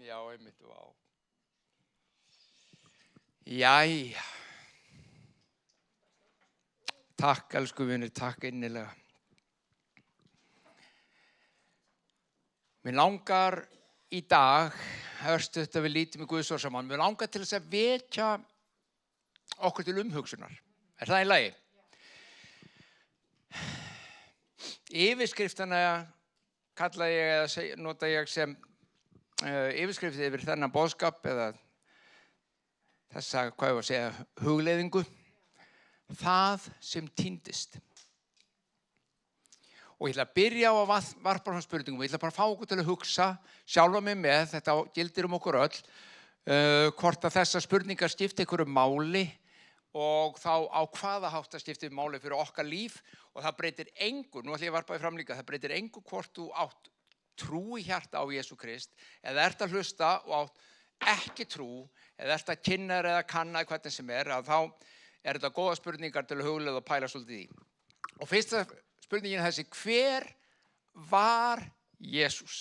Já, einmitt, vá. Jæja. Takk, elsku vinir, takk innilega. Mér langar í dag, hörstu þetta við lítum í Guðs orð saman, mér langar til þess að vekja okkur til umhugsunar. Það í lagi? Yfirskriftana kalla ég eða nota ég sem yfirskrift yfir þennan boðskap eða þessa, hvað ég var að segja, hugleiðingu. Það sem týndist. Og ég ætla að byrja á að varpa svona spurningum. Ég ætla bara að fá okkur til að hugsa, sjálfa mig með, þetta gildir okkur öll, hvort að þessar spurningar skipta einhverju máli og þá á hvaða hátt það skiptir máli fyrir okkar líf og það breytir engu, nú ætla ég að varpa því fram líka, það breytir engu hvort þú átt trú í hjarta á Jesú Krist eða ert að hlusta og átt ekki trú eða ert að kynna eða kanna hvernig sem að þá þetta góða spurningar til að hugleiða og pæla svolítið í. Og fyrsta spurningin þessi, hver var Jesús?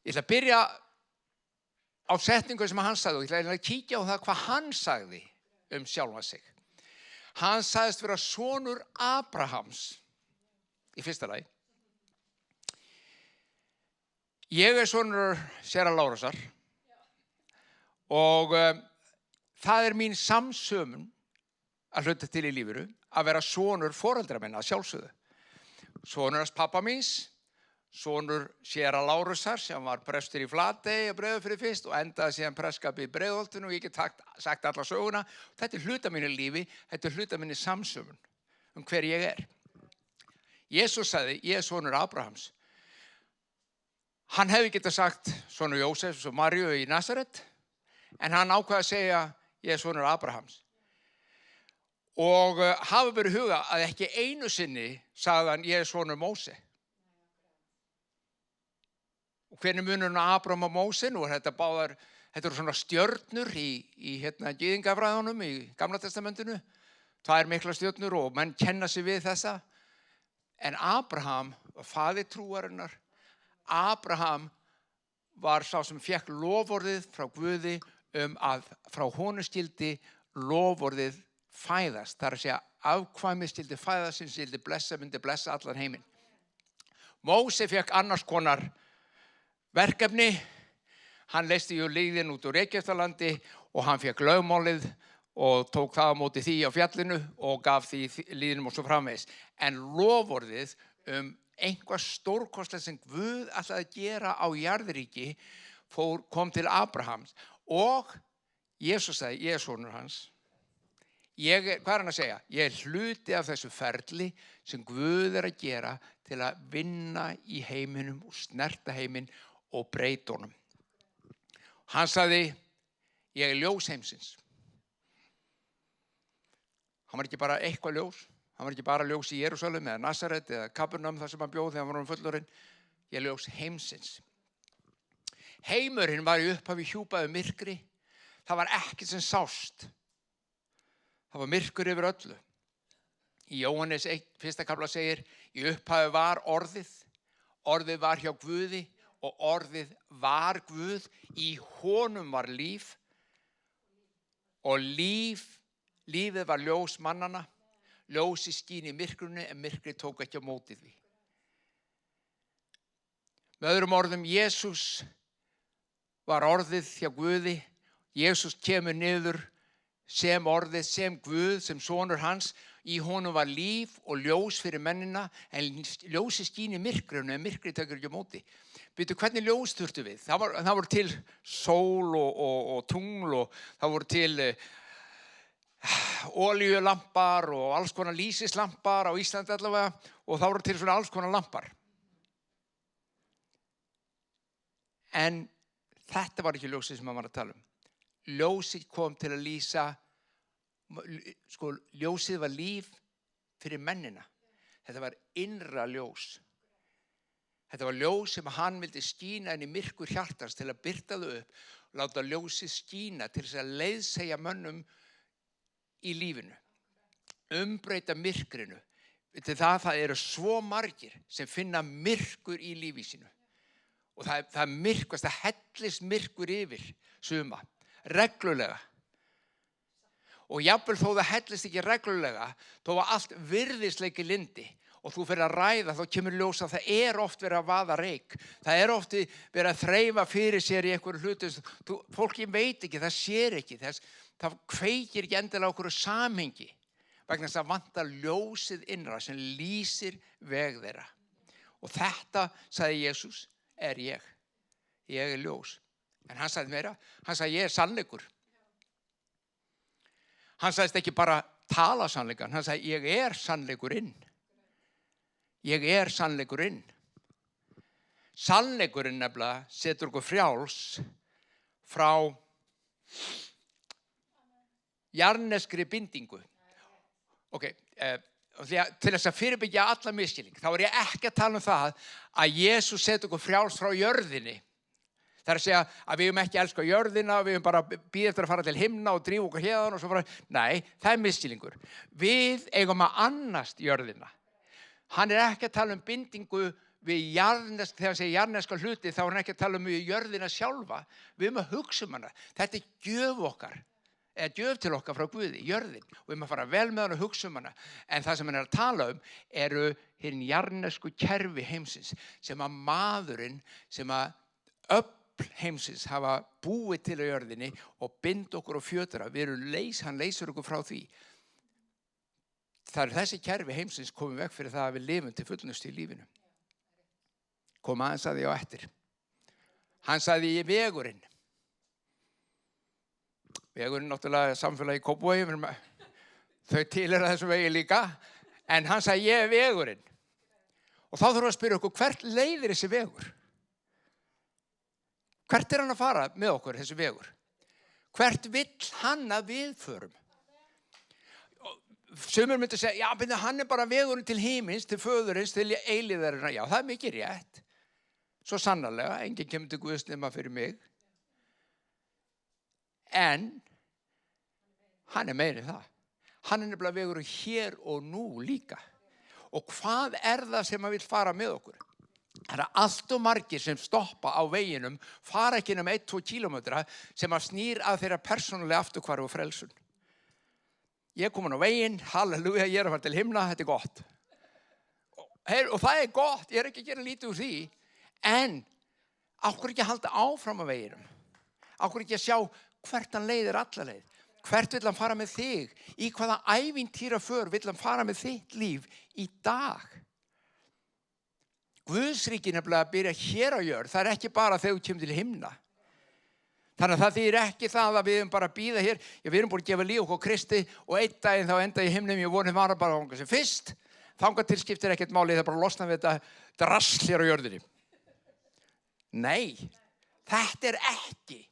Ég ætla að byrja á setningu sem hann sagði og ég ætla að kíkja á það hvað hann sagði sjálfan sig. Hann sagðist vera sonur Abrahams í fyrsta lagi. Ég sonur séra Lárusar og það mín samsömun að hluta til í lífinu að vera sonur foreldra minna að sjálfsögðu. Sonur hans pappa míns, sonur séra Lárusar sem var prestur í Flatey og Breiðafirði fyrst og endaði síðan prestskap í Breiðholtinu og ég get sagt alla söguna. Þetta hluta mínu lífi, þetta hluta mínu samsömun hver ég Jesús sagði, ég sonur Abrahams. Hann hefði getað sagt sonur Jósefs og Maríu í Nasaret, en hann ákvað að segja, ég sonur Abrahams. Og hafa verið huga að ekki einu sinni sagði hann, ég sonur Móse. Og hvernig munurinn á Abraham og Móse, nú þetta eru svona stjörnur í gyðingafræðunum í Gamla testamentinu, tvær miklar stjörnur og menn kenna sig við þessa. En Abraham var faðir trúarinnar. Abraham var sá sem fékk loforðið frá Guði að frá honum skyldi loforðið fæðast. Það að segja afkvæmið skyldi fæðast sem myndi blessa allan heiminn. Móse fékk annars konar verkefni. Hann leysti liðin út úr Egyptalandi og hann fékk lögmálið og tók það á móti því á fjallinu og gaf því liðinum og svo framvegis. En loforðið einhvað stórkostlegt sem Guð ætlaði að gera á jarðríki kom til Abrahams og Jesús sagði, ég sonur hans. Hvað hann að segja? Ég hluti af þessu ferli sem Guð að gera til að vinna í heiminum og snerta heiminn og breyta honum. Hann sagði, ég ljós heimsins. Hann var ekki bara eitthvað ljós. Hann var ekki bara ljós í Jerúsalem eða Nasaret eða Kapernaum þar sem hann bjóð þegar hann var fullorðinn. Ég ljós heimsins. Heimurinn var í upphafi hjúpaður myrkri. Það var ekkert sem sást. Það var myrkur yfir öllu. Í Jóhannes 1. kafla segir, í upphafi var orðið. Orðið var hjá Guði og orðið var Guð. Í honum var líf og lífið var ljós mannanna. Ljósið skín í myrkrinu en myrkrið tók ekki á móti því. Með öðrum orðum, Jesús var orðið hjá Guði. Jesús kemur niður sem orðið, sem Guð, sem sonur hans. Í honum var líf og ljós fyrir mennina, en ljósið skín í myrkrinu en myrkrið tekur ekki á móti. Veitu, hvernig ljós þurftu við? Það voru til sól og tungl og það voru til olíulampar og alls konar lýsislampar á Íslandi allavega og þá voru til svona alls konar lampar. En þetta var ekki ljósið sem maður var að tala um. Ljósið kom til að lýsa, ljósið var líf fyrir mennina. Þetta var innra ljós. Þetta var ljós sem hann vildi skína inn í myrkur hjartans til að birta þau upp, láta ljósið skína til þess að leiðsegja mönnum í lífinu, umbreyta myrkrinu. Það eru svo margir sem finna myrkur í lífi sínu Og það myrkvast, það hellist myrkur yfir suma, reglulega. Og jafnvel þó það hellist ekki reglulega, þó að allt virðisleiki lyndi og þú fyrir að ræða, þá kemur ljós að það oft verið að vaða reyk. Það oft verið að þreifa fyrir sér í einhverju hlutu. Fólki veit ekki, það sér ekki, það kveikir ekki endilega okkur samhengi. Vegna þess að vantar ljósið innra sem lýsir veg þeirra. Og þetta, sagði Jesús, ég. Ég ljós. En hann sagði meira, hann sagði ég sannleikur. Hann sagðist ekki bara tala sannleikan, hann sagði ég sannleikurinn. Ég sannleikurinn. Sannleikurinn nefnilega setur okkur frjáls frá jarneskri bindingu. Til þess að fyrirbyggja alla misskilning, þá ég ekki að tala um það að Jesús setur okkur frjáls frá jörðinni. Það að segja að við ekki elska jörðina, við bara bíða eftir að fara til himna og drífa okkur héðan og svo fara. Nei, það misskilningur. Við eigum að annast jörðina. Hann ekki að tala um bindingu við jarðnesk, þegar hann segir jarðneska hluti, þá hann ekki að tala um jörðina sjálfa. Við eigum að hugsa hana. Þetta gjöf okkar, gjöf til okkar frá Guði, jörðin. Og við eigum að fara vel með hana og hugsa hana. En það sem hann að tala um eru hinn jarðnesku kerfi heimsins, sem að maðurinn, sem að heimsins hafa búið til á jörðinni og bind okkur og fjötra. Hann leysir okkur frá því. Það þessi kerfi heimsins komum veg fyrir það að við lifum til fullnustu í lífinu. Kom aðeins að því á eftir. Hann sagði ég vegurinn. Vegurinn náttúrulega samfélagi í Kópavogi, þau tilheyra þessum vegi líka, en hann sagði ég vegurinn. Og þá þurfum við að spyrja okkur, hvert leiðir þessi vegur? Hvert hann að fara með okkur, þessi vegur? Hvert vill hann að við förum? Sumir myndi segja, já, hann bara vegurinn til himins, til föðurins, til eilíðarinnar. Já, það mikið rétt. Svo sannarlega, enginn kemur til Guðs nema fyrir mig. En hann meiri það. Hann nefnilega vegurinn hér og nú líka. Og hvað það sem hann vill fara með okkur? Það allt og margir sem stoppa á veginum, fara ekki um 1-2 kílómetra sem að snýr að þeirra persónulega afturhvarf og frelsun. Ég komin á veginn, halleluja, ég að fara til himna, þetta gott. Og það gott, ég ekki að gera lítið úr því, en á hverju ekki að halda áfram á veginum? Á hverju ekki að sjá hvert hann leiðir alla leið? Hvert vill hann fara með þig? Í hvaða ævintýra för vill hann fara með þitt líf í dag? Guðsríki nefnilega að byrja hér á jörð, það ekki bara þegar þú kemur til himna. Þannig að það þýðir ekki það að við bara bíða hér, við erum búin að gefa líf okkur Kristi og einn daginn þá enda í himnum, ég vonum bara að ganga sem fyrst, þangað til skiptir ekkert máli, það bara losna við þetta drasl hér á jörðinni. Nei, þetta ekki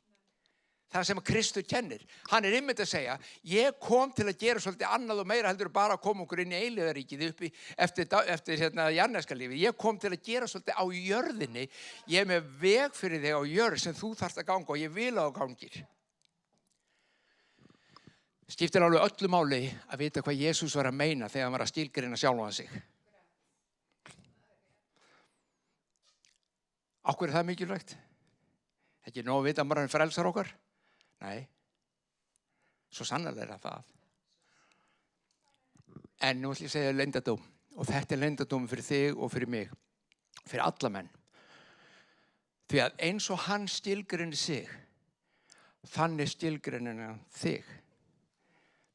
það sem Kristur kennir. Hann einmitt að segja, ég kom til að gera svolítið annað og meira heldur bara að koma okkur inn í eilíðaríkið uppi eftir jarðneska lífið. Ég kom til að gera svolítið á jörðinni. Ég með veg fyrir þig á jörð sem þú þarft að ganga og ég vil að þú gangir. Skiptir alveg öllu máli að vita hvað Jesús var að meina þegar hann var að skilgreina sjálfan sig. Af hverju það mikilvægt? Ekki nóg að vita að maður frelsar okkar? Nei, svo sannarlega það. En nú ætlum ég að segja leyndardóm. Og þetta leyndardóm fyrir þig og fyrir mig. Fyrir alla menn. Því að eins og hann skilgreinir sig, þannig skilgreinir hann þig.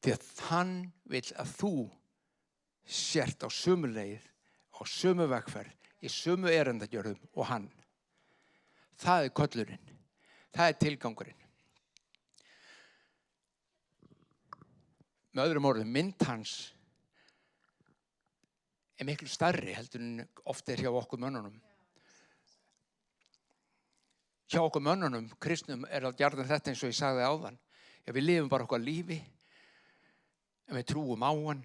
Því að hann vill að þú sért á sömu leið, á sömu vegferð, í sömu erindagjörðum og hann. Það kollurinn. Það tilgangurinn. Með öðrum orðum, mynd hans miklu stærri heldur en oft hjá okkur mönnunum. Hjá okkur mönnunum, kristnum, að gjarnan þetta eins og ég sagði áðan. Ja, við lifum bara okkar lífi, en við trúum á hann.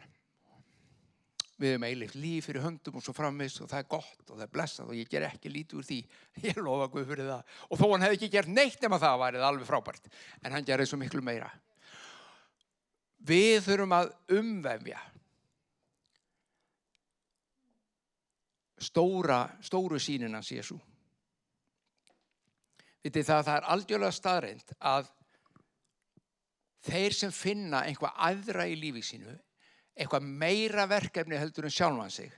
Við höfum eilíft líf fyrir höndum og svo framvegis og það gott og það blessað og ég ger ekki lítið úr því. Ég lofa Guð fyrir það. Og þó hann hefði ekki gert neitt nema það værið alveg frábært. En hann gerði svo miklu meira. Við þurfum að umvefja stóru sýnin hans Jesú. Vitið það algjörlega staðreynd að þeir sem finna einhvað aðra í lífi sínu, eitthvað meira verkefni heldur en sjálfan sig,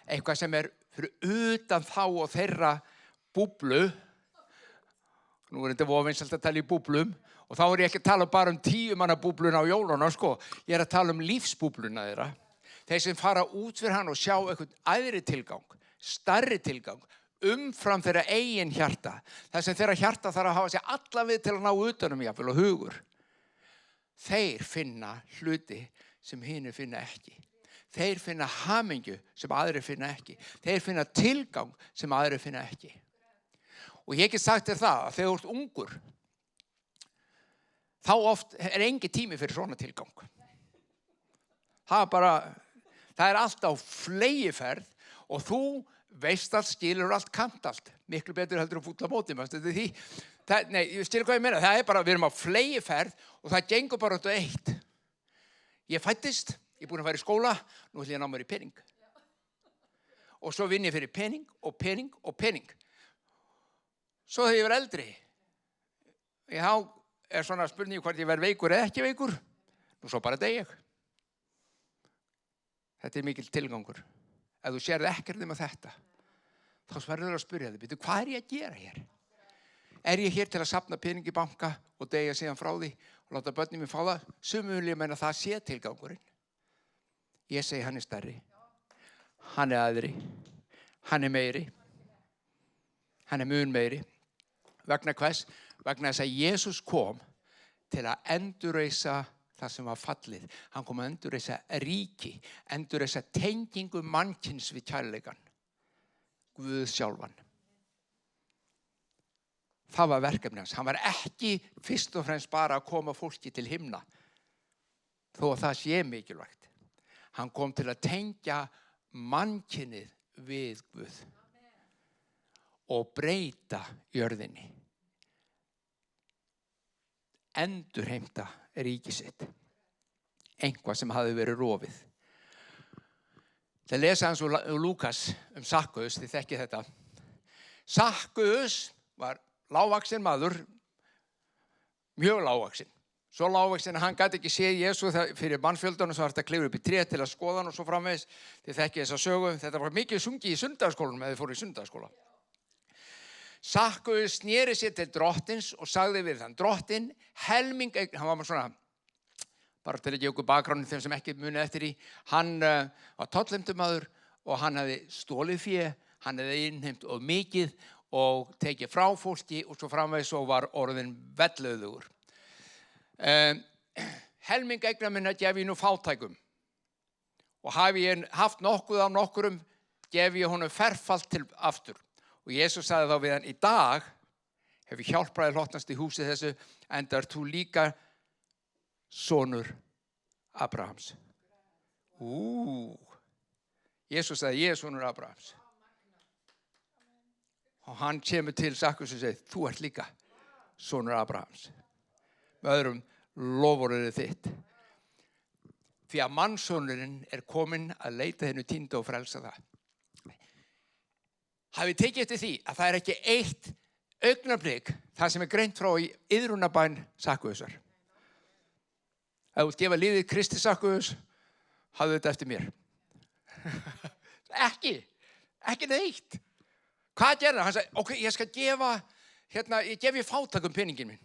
eitthvað sem fyrir utan þá og þeirra búblu, nú þetta vofinsælt að tala í búblum, og þá ég ekki að tala bara 10 manna búbluna á jólunum, sko. Ég að tala lífsbúbluna þeirra. Þeir sem fara út fyrir hann og sjá eitthvað æðri tilgang, stærri tilgang, umfram þeirra eigin hjarta. Það sem þeirra hjarta þarf að hafa sig alla við til að ná utanum jafnvel og hugur. Þeir finna hluti sem hinir finna ekki. Þeir finna hamingju sem aðrir finna ekki. Þeir finna tilgang sem aðrir finna ekki. Og ég get sagt þér það að þegar þú ert ungur, þá oft engin tími fyrir svona tilgang. Það allt á flegiferð og þú veist allt, skilur allt, kannt allt. Miklu betur heldur fúll á móti, manstu því. Nei, ég skilur hvað ég meina. Það bara, við erum á flegiferð og það gengur bara út á eitt. Ég fæddist, ég búin að fara í skóla, nú ætlum ég að ná mér í pening. Og svo vinn ég fyrir pening og pening og pening. Svo þegar ég var eldri, þá svona spurning hvort ég verð veikur eða ekki veikur. Nú svo bara deyj ég. Þetta mikill tilgangur. Ef þú sérð ekkert um þetta, þá verður að spyrja þig, hvað ég að gera hér? Ég hér til að safna pening í banka og deyja síðan frá því og láta börnin mér fá það? Sumir vilja meina það sé tilgangurinn. Ég segi hann stærri. Hann aðri. Hann meiri. Hann mun meiri. Vegna hvers? Vegna þess að Jesús kom til að endurreisa það sem var fallið. Hann kom að endurreisa ríki, endurreisa tengingu mannkyns við kærleikann. Guð sjálfan. Það var verkefni hans. Hann var ekki fyrst og fremst bara að koma fólki til himna, þó að það sé mikilvægt. Hann kom til að tengja mannkynið við Guð og breyta jörðinni. Endurheimta ríki sitt. Eitthvað sem hafði verið rofið. Það lesa hans úr Lúkas Sakkaus, þið þekkið þetta. Sakkaus var lágvaxinn maður, mjög lágvaxinn. Svo lágvaxinn að hann gat ekki séð Jesú fyrir mannfjöldunum, svo var þetta að klifra upp í tré til að skoða hann og svo framvegis. Þið þekkið þessa sögu. Þetta var mikið sungið í sunnudagsskólanum eða þið fóru í sunnudagsskóla. Sakkaus sneri sér til drottins og sagði við hann, drottin, helming, hann var svona, bara til að gefa okkur bakgrunnin þeim sem ekki muni eftir í, hann var tollheimtumaður og hann hefði stólið fé, hann hefði innheimt of mikið og tekið frá fólki og svo framvegis og var orðinn vellauðugur. Helming eigna minna gef ég nú fátækum og hafi ég haft nokkuð af nokkurum, gef ég honum ferfalt til aftur. Og Jesús sagði þá við hann, í dag hef ég hjálpað hlotnast í húsi þessu, enda þú líka sonur Abrahams. Jesús sagði, ég sonur Abrahams. Og hann kemur til Sakkaus og segir, þú ert líka sonur Abrahams. Með öðrum loforðið þitt. Því að mannssonurinn kominn að leita hennu týnda og frelsa það. Hafið tekið eftir því að það ekki eitt augnablik það sem greint frá í iðrunarbæn Sakkausar. Ef þú gefa lífið Kristi Sakkaus, hafðu þetta eftir mér. Ekki neitt. Hvað gerði hann? Hann sagði, ok, ég skal gefa, ég gef ég fátækum peningin minn.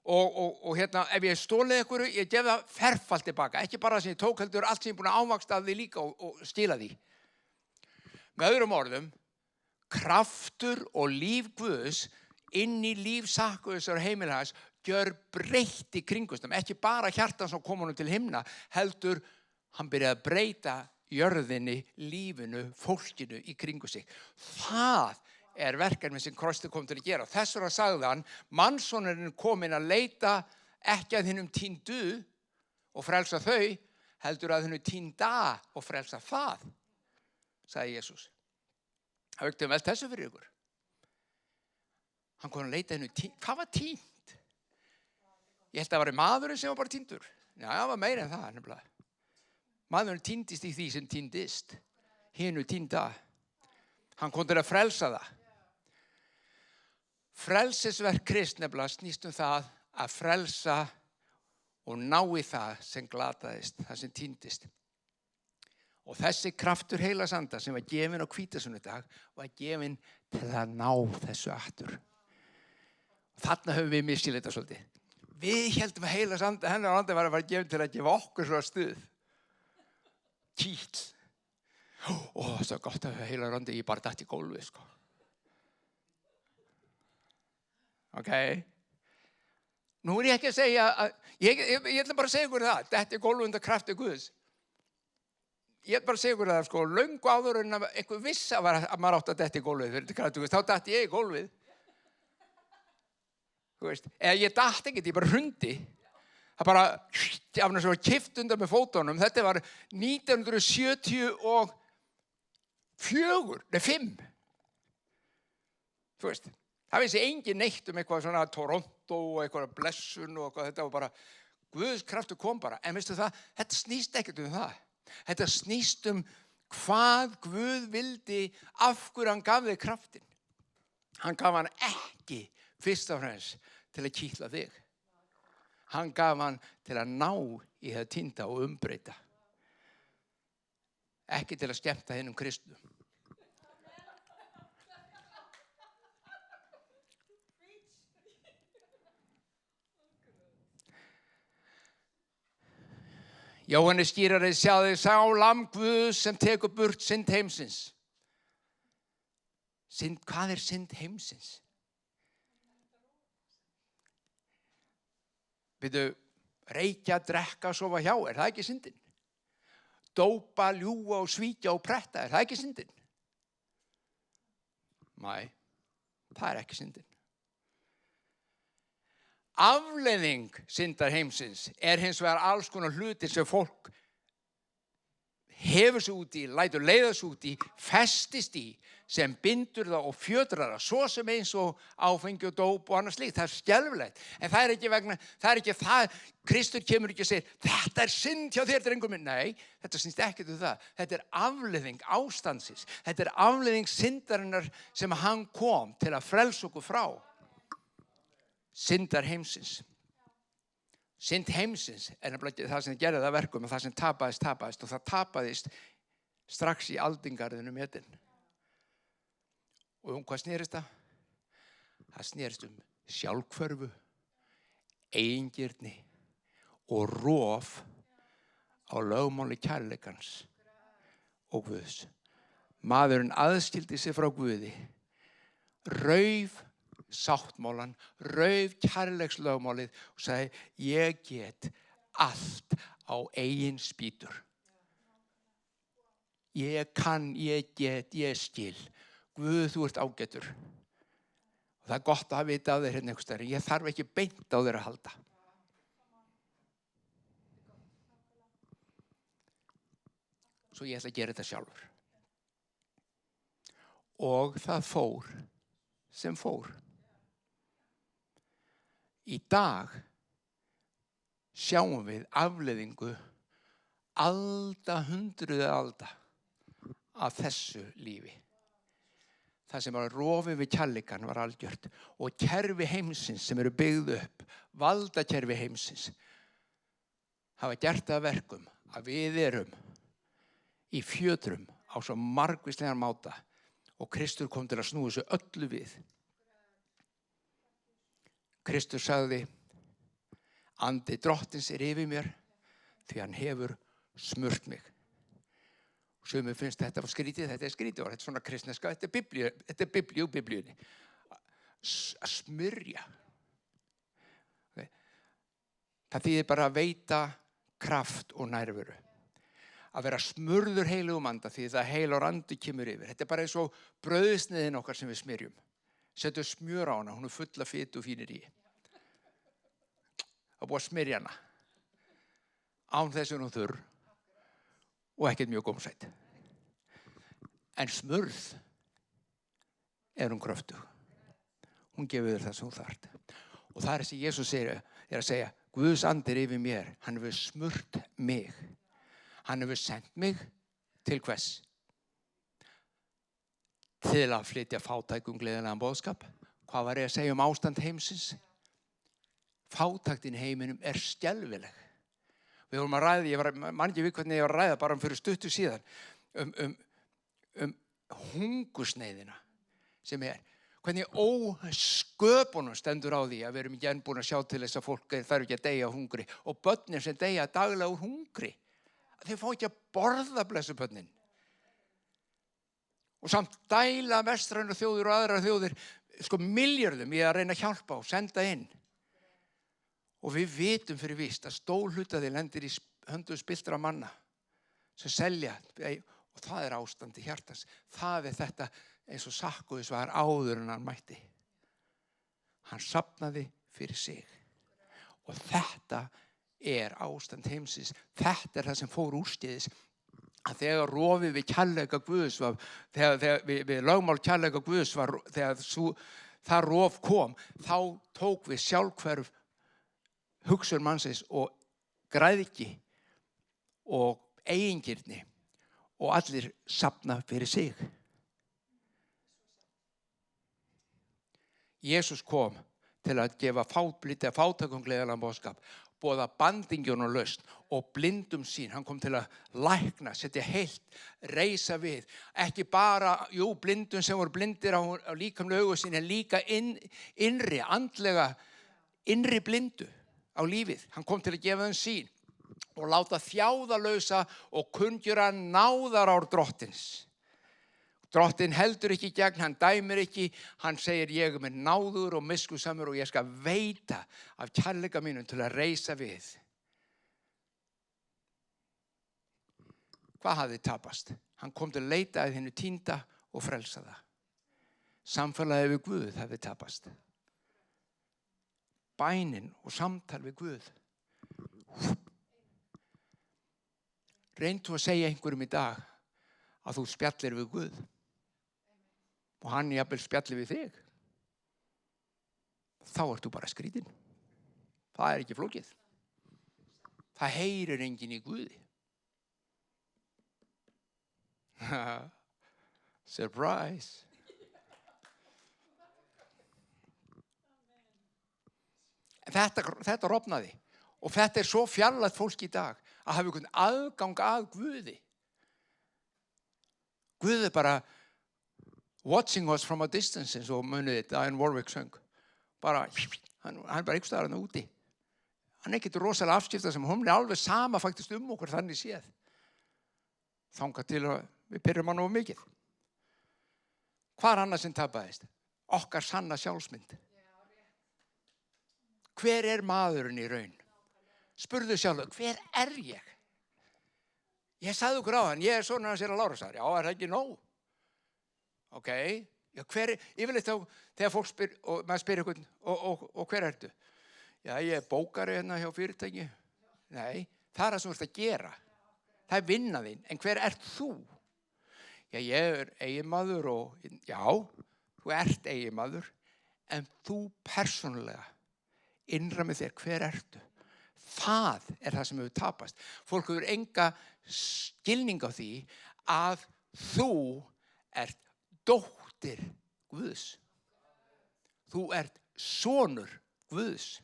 Og ef ég stólið ykkur, ég gef það ferfalt tilbaka. Ekki bara það sem ég tók heldur, allt sem ég búin að ávaksta af því líka og skila því. Með öðrum orðum, kraftur og líf Guðs inn í líf Sakkausar og heimili hans gjör breytt í kringumstæðum. Ekki bara hjartan sem kom honum til himna, heldur hann byrjaði að breyta jörðinni, lífinu, fólkinu í kringu sig. Það verkefni sem Kristi kom til að gera. Þess vegna sagði hann, mannssonurinn kominn að leita ekki að hinum týndu og frelsa þau, heldur að hinum týnda og frelsa það. Sagði Jesús. Það vekti vel þessu fyrir ykkur. Hann kom að leita hennu týnd. Hvað var týnd? Ég held að það var maðurinn sem var bara týndur. Já, það var meira en það. Nefnilega. Maðurinn týndist í því sem týndist. Hinnu týnda. Hann kom til að frelsa það. Frelsisverk kristnefla snýst það að frelsa og ná í það sem glataðist, það sem týndist. Og þessi kraftur heilags anda sem var gefinn á hvítasunnudag var gefinn til að ná þessu aftur. Þarna höfum við misskilið þetta svolítið. Við heldum að heilags anda, hennar anda var að vera gefinn til að gefa okkur svo stuð. Kýll. Það er gott að hafa heilags anda, ég bara datt í gólfið, sko. Ok? Nú er ég ekki að segja að, ég ætla bara að segja ykkur það, þetta er gólfið undir krafti Guðs. Ég ætla bara að segja ykkur það, sko, löngu áður en að einhver viss að maður átt að detta í gólfið fyrir krafti Guðs, þá datt ég í gólfið. Þú veist, eða ég datt ekkert, ég bara hrundi. Það bara, af þess að var kift undan með fótunum, þetta var 1974, 5. Þú veist, það vissi engin neitt eitthvað svona Toronto og eitthvað blessun og eitthvað, þetta var bara, Guðs kraftur kom bara. En veistu það, þetta snýst ekkert það. Þetta snýst hvað Guð vildi, af hverju hann gaf þig kraftin. Hann gaf hann ekki fyrst og fremst til að kýtla þig. Hann gaf hann til að ná í það týnda og umbreyta. Ekki til að skemmta hinum kristnum. Jóhannes skýrari sjáði sá lamb Guðs sem tekur burt synd heimsins. Hvað er synd heimsins? Reykja, drekka, sofa hjá, er það ekki syndin? Dópa, ljúga og svíkja og pretta, er það ekki syndin? Nei, það er ekki syndin. Afleiðing syndar heimsins er hins vegar alls konar hlutir sem fólk hefur sig út í, lætur leiða sig út í, festist í, sem bindur það og fjötrar það, svo sem eins og áfengi og dóp og annað slíkt. Það er skelfilegt. En það er ekki það, Kristur kemur ekki og segir, þetta er synd hjá þér, drengur minn. Nei, þetta snýst ekkert það. Þetta er afleiðing ástandsins. Þetta er afleiðing syndarinnar sem hann kom til að frelsa okkur frá. Syndar heimsins. Synd heimsins er nefnilega það sem gerði það verkum og það sem tapaðist og það tapaðist strax í aldingarðinum Eden. Og hvað snerist það? Það snerist sjálfhverfu, eigingirni og rof á lögmáli kærleikans og Guðs. Maðurinn aðskildi sig frá Guði, rauf sáttmálan, rauf kærleikslögmálið og sagði, ég get allt á eigin spýtur. Ég kann, ég get, ég skil. Guð, þú ert ágætur. Og það er gott að vita á þér hérna einhvers staðar. Ég þarf ekki beint á þér að halda. Svo ég ætla að gera þetta sjálfur. Og það fór sem fór. Í dag sjáum við afleiðingu hundruð alda af þessu lífi. Það sem var rofið við kærleikann var algjört og kerfi heimsins sem eru byggð upp, valdakerfi heimsins, hafa gert það að verkum að við erum í fjötrum á svo margvíslegan máta og Kristur kom til að snúa þessu öllu við. Kristur sagði, andi drottins er yfir mér því hann hefur smurt mig. Sumir finnst þetta skrítið, þetta er skrítið orð, þetta er svona kristneska, þetta er biblíu, biblíunni. Að smyrja. Það þýðir bara að veita kraft og nærveru. Að vera smurður heilugum anda því það heilur andi kemur yfir. Þetta er bara eins og brauðsneiðin okkar sem við smyrjum. Settu smjör á hana, hún er full af fitu og fínir í. Það búið að smyrja hana. Án þess að hún þurr og ekkert mjög gómsætt. En smurð er hún kröftug. Hún gefur þér það sem þú þarft. Og það er þessi Jesús er að segja, Guðs andi er yfir mér, hann hefur smurt mig. Hann hefur sendt mig til hvers? Til að flytja fátækum gleðilegan boðskap. Hvað var ég að segja ástand heimsins? Fátæktin í heiminum skelfileg. Við vorum að ræða, man ekki við hvernig ég var að ræða, bara fyrir stuttu síðan, hungursneyðina sem hvernig ósköpunum stendur á því að við erum ekki enn búin að sjá til þess að fólk þarf ekki að deyja á hungri og börnin sem deyja daglega úr hungri. Þeir fá ekki að borða blessu börnin. Og samt dæla vestrænar þjóðir og aðrar þjóðir milljörðum í að reyna að hjálpa og senda inn. Og við vitum fyrir víst að stór hluti af því lendir í höndum spilltra manna sem selja, og það ástandi hjartans. Það þetta eins og Sakkaus var áður en hann mætti. Hann safnaði fyrir sig. Og þetta ástand heimsins. Þetta það sem fór úrskeiðis. Að þegar rofið við kærleika Guðs var, þegar við lögmál kærleika Guðs var, þegar það rof kom, þá tók við sjálfhverf hugsun mannsins og græðgi og eigingirni og allir safna fyrir sig. Jesus kom til að gefa fátækum gleðilegan boðskap, boða bandingjum og lausn og blindum sín. Hann kom til að lækna, setja heilt, reisa við. Ekki bara, blindum sem voru blindir á líkamlegu augu sín, en líka innri, andlega, innri blindu á lífið. Hann kom til að gefa þeim sín og láta þjáðalausa og kunngjöra náðarár drottins. Drottinn heldur ekki gegn, hann dæmir ekki, hann segir ég með náður og miskunnsamur og ég skal veita af kærleika mínum til að reisa við. Hvað hafði tapast? Hann kom til að leita að hinu týnda og frelsa það. Samfélagið við Guð hafði tapast. Bænin og samtal við Guð. Reyndu að segja einhverjum í dag að þú spjallir við Guð. Og hann jafnvel spjalli við þig. Þá ertu bara skrítinn. Það ekki flókið. Það heyrir enginn í Guði. Surprise. Þetta rofnaði. Og þetta svo fjarlægt fólk í dag að hafa einhvern aðgang að Guði. Guð bara watching us from a distance, eins og munið Diane Warwick söng. Bara, hann bara einhvers staðar úti. Hann ekkert rosalega afskipta sem hún alveg sama faktisk okkur þannig séð. Þangað til að við pyrrum hann of mikið. Hvað annað sem tapaðist? Okkar sanna sjálfsmynd. Hver maðurinn í raun? Spurðu sjálf, hver ég? Ég sagði okkur á hann, ég svona hans að Lárusar. Já, það ekki nóg? Ok, já, yfirleitt þá, þegar fólk spyr, og maður spyr ykkur, og hver ertu? Já, ég bókari hérna hjá fyrirtæki. Nei, það það sem þú ert að gera. Það vinna þín, en hver ert þú? Já, ég eiginmaður og, já, þú ert eiginmaður, en þú persónulega, innra með þér, hver ertu? Það það sem hefur tapast. Fólk hefur enga skilning á því að þú ert dóttir Guðs. Þú ert sonur Guðs.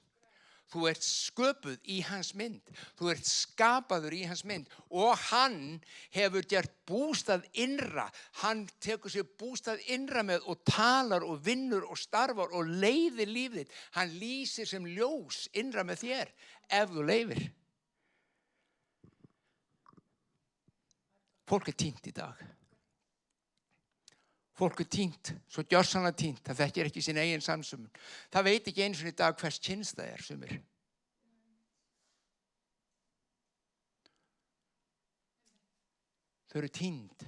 Þú ert sköpuð í hans mynd. Þú ert skapaður í hans mynd. Og hann hefur gert bústað innra. Hann tekur sér bústað innra með og talar og vinnur og starfar og leiðir lífið. Hann lýsir sem ljós innra með þér ef þú leyfir. Fólk týnt í dag. Fólk týnt, svo gjörsamlega týnt. Það þekkir ekki sín eigin samsömun. Það veit ekki einu sinni í dag hvers kyns það sumir. Þau týnt.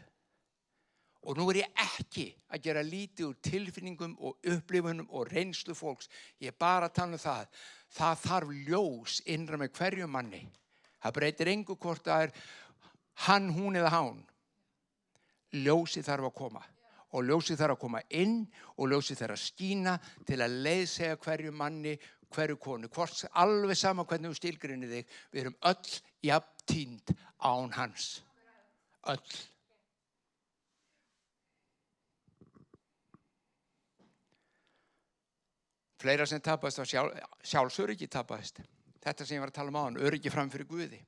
Og nú ég ekki að gera lítið úr tilfinningum og upplifunum og reynslu fólks. Ég bara tala það. Það þarf ljós innra með hverjum manni. Það breytir engu hvort það hann, hún eða hán. Ljósið þarf að koma. Og ljósið þarf að koma inn og ljósið þarf að skína til að leiðsegja hverju manni, hverju konu. Hvort alveg sama hvernig þú skilgreinir þig, við erum öll jafn týnd án hans. Öll. Fleira sem tapaðist var sjálfsöryggi tapaðist. Þetta sem ég var að tala áðan, öryggi fram fyrir Guði.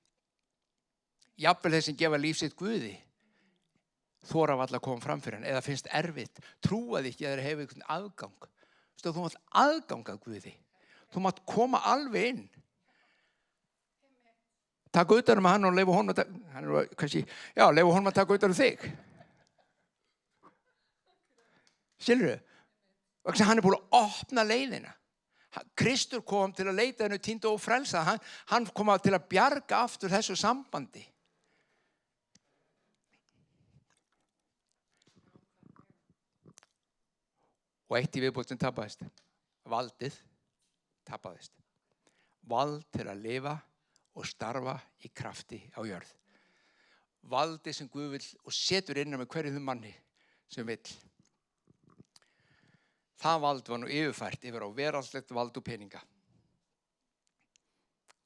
Jafnvel þeir sem gefa líf sitt Guði, þora varla að koma fram fyrir hann, eða finnst erfitt, trúað ekki að þeir hefur einhvern aðgang. Þú mátt aðgang að Guði. Þú mátt koma alveg inn. Taka utan hann og leyfa honum að taka utan þig. Skilurðu? Hann búinn að opna leiðina. Kristur kom til að leita hennu týndu og frelsa. Hann kom til að bjarga aftur þessu sambandi. Og eitt í viðbót sem tapaðist. Valdið tapaðist. Vald til að lifa og starfa í krafti á jörð. Valdið sem Guð vill og setur innan með hverjum manni sem vill. Það vald var nú yfirfært yfir á veraldlegt vald og peninga.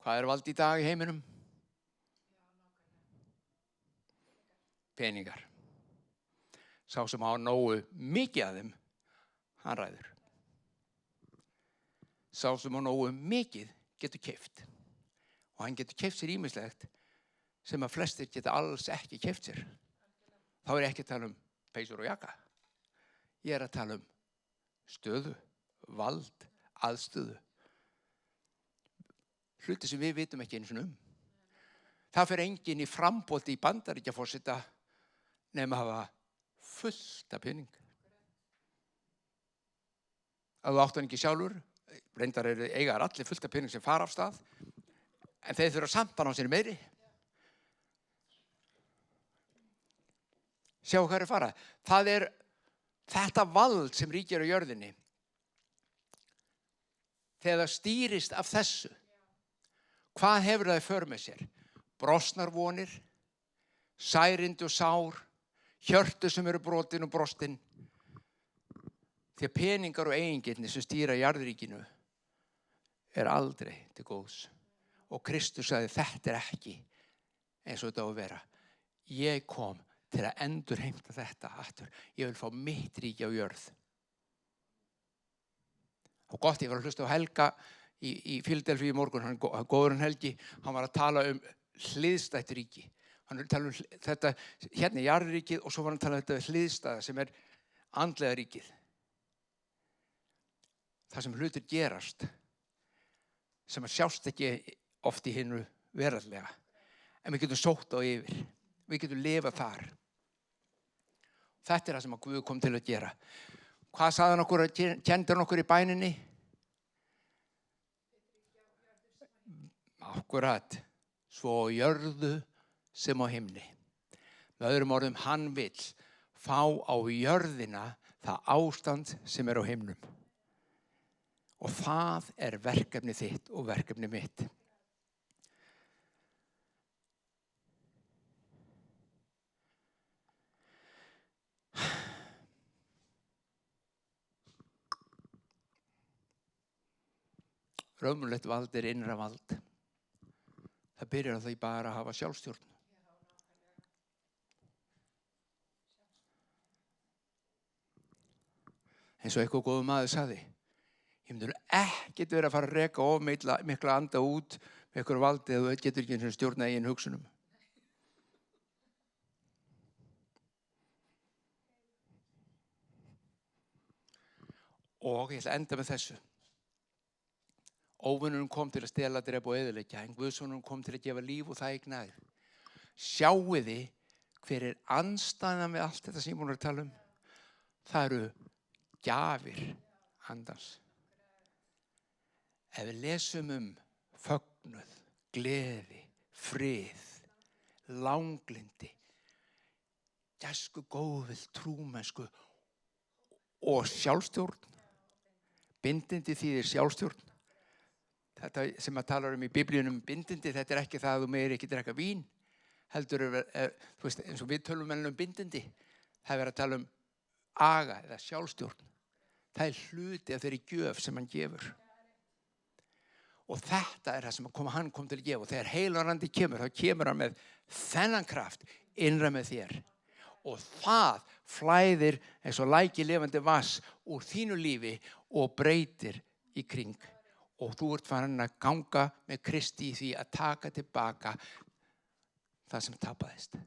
Hvað vald í dag í heiminum? Peningar. Sá sem hafa nógu mikið af þeim, hann ræður. Sá sem hafa nógu mikið getur keypt. Og hann getur keypt sér ýmislegt sem að flestir geta alls ekki keypt sér. Þá ég ekki að tala peysur og jakka. Ég að tala stöðu, vald, aðstöðu. Hluti sem við vitum ekki einu sinni Það fer enginn í framboð í Bandaríkjaforseta nema hafa fullt af pening. Að þú átt hann ekki sjálfur, reyndar eiga allir fullt af pening sem fara af stað, en þeir þurfa samt að ná sér meiri. Sjá hvað fara. Það þetta vald sem ríkir á jörðinni. Þegar það stýrist af þessu, hvað hefur það í för með sér? Brostnar vonir, særindi og sár, hjörtu sem eru brotin og brostin. Því að peningar og eigingirni sem stýra jarðríkinu aldrei til góðs. Og Kristus sagði, þetta ekki eins og þetta á að vera. Ég kom til að endurheimta þetta aftur. Ég vil fá mitt ríki á jörð. Og gott, ég var að hlusta á Helga í Philadelphia í morgun, hann góður Helgi, hann var að tala hliðstætt ríki. Hann var að tala þetta, hérna jarðríkið, og svo var hann að tala þetta hliðstæða sem andlega ríkið. Það sem hlutir gerast, sem að sjást ekki oft í hinu veraldlega. En við getum sótt á yfir. Við getum lifað þar. Þetta það sem að Guð kom til að gera. Hvað sagði hann okkur, kenndi hann okkur í bæninni? Akkurat. Svo á jörðu sem á himni. Með öðrum orðum, hann vill fá á jörðina það ástand sem á himnum. Og það verkefni þitt og verkefni mitt. Raunverulegt vald innra vald. Það byrjar á því bara að hafa sjálfstjórn. Eins og eitthvað góður maður sagði, ég myndi ekkert vera að fara að reka of mikla anda út með eitthvað valdi eða þú getur ekki eins og stjórna eigin hugsunum. Og ég ætla að enda með þessu. Óvinurinn kom til að stela, drepa og eyðileggja, en Guðsonurinn kom til að gefa líf og það í gnægð. Sjáiði hver andstæðan við allt þetta sem ég búin að tala Það gjafir andans. Ef við lesum fögnuð, gleði, frið, langlindi, gæsku, góðvild, trúmennsku og sjálfstjórn. Bindindi þýðir sjálfstjórn. Þetta sem að tala í biblíunum bindindi, þetta ekki það að þú meir ekki drekka vín. Heldur, þú veist, eins og við tölum bindindi. Það verið að tala aga eða sjálfstjórn. Það hluti af þeirri gjöf sem hann gefur. Og þetta það sem hann kom til að gefa. Og þegar Heilagur Andi kemur, þá kemur hann með þennan kraft innra með þér. Og það flæðir eins og læki lifandi vass úr þínu lífi og breytir í kring og þú ert farin að ganga með Kristi í því að taka tilbaka það sem tapaðist.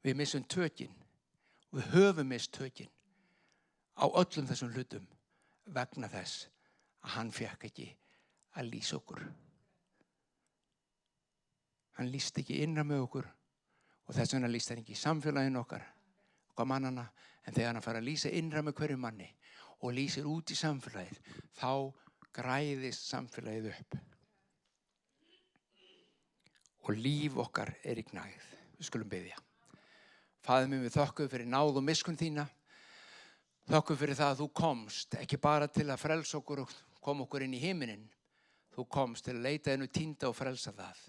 Við missum tökin. Við höfum misst tökin á öllum þessum hlutum vegna þess að hann fékk ekki að lýsa okkur. Hann lýsti ekki innra með okkur og þess vegna lýsti hann ekki í samfélaginu okkar mannana, en þegar hann fara að lýsa innra með hverju manni og lýsir út í samfélagið, þá græðist samfélagið upp. Og líf okkar í gnægð. Við skulum biðja. Faðir minn, við þökkum fyrir náð og miskunn þína. Þökkum fyrir það að þú komst, ekki bara til að frelsa okkur og koma okkur inn í himinin. Þú komst til að leita einu týnda og frelsa það.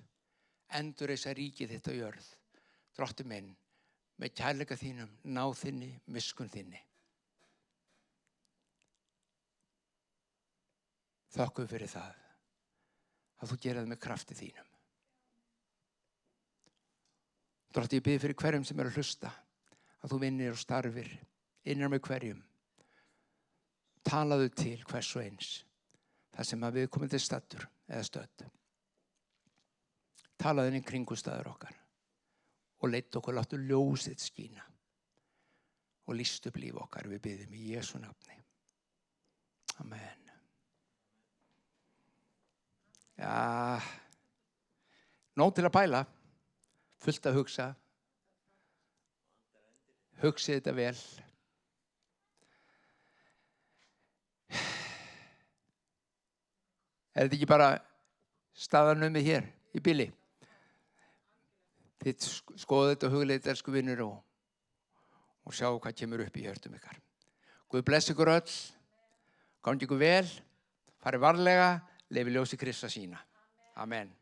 Endurreisa ríkið þitt á jörð. Drottinn minn, með kærleika þínum, náð þinni, miskunn þinni. Þökkum fyrir það að þú gerir það með krafti þínum. Drottinn, ég bið fyrir hverjum sem að hlusta, að þú vinnir og starfir innan með hverjum. Talaðu til hvers og eins, það sem að við komum til staddur eða stödd. Talaðu inn í kringumstæður okkar og leitt okkur, láttu ljósið skína og lýstu upp líf okkar, við biðjum í Jesú nafni. Amen. Já, nóg til að pæla. Fullt að hugsa. Hugsið þetta vel. Þetta ekki bara staðarnumið hér í bili? Þið skoðu þetta og hugleiðið, elsku vinur, og sjá hvað kemur upp í hjörtum ykkar. Guð blessi ykkur öll. Gangi ykkur vel. Farið varlega. Lifi ljósi Krista sína. Amen.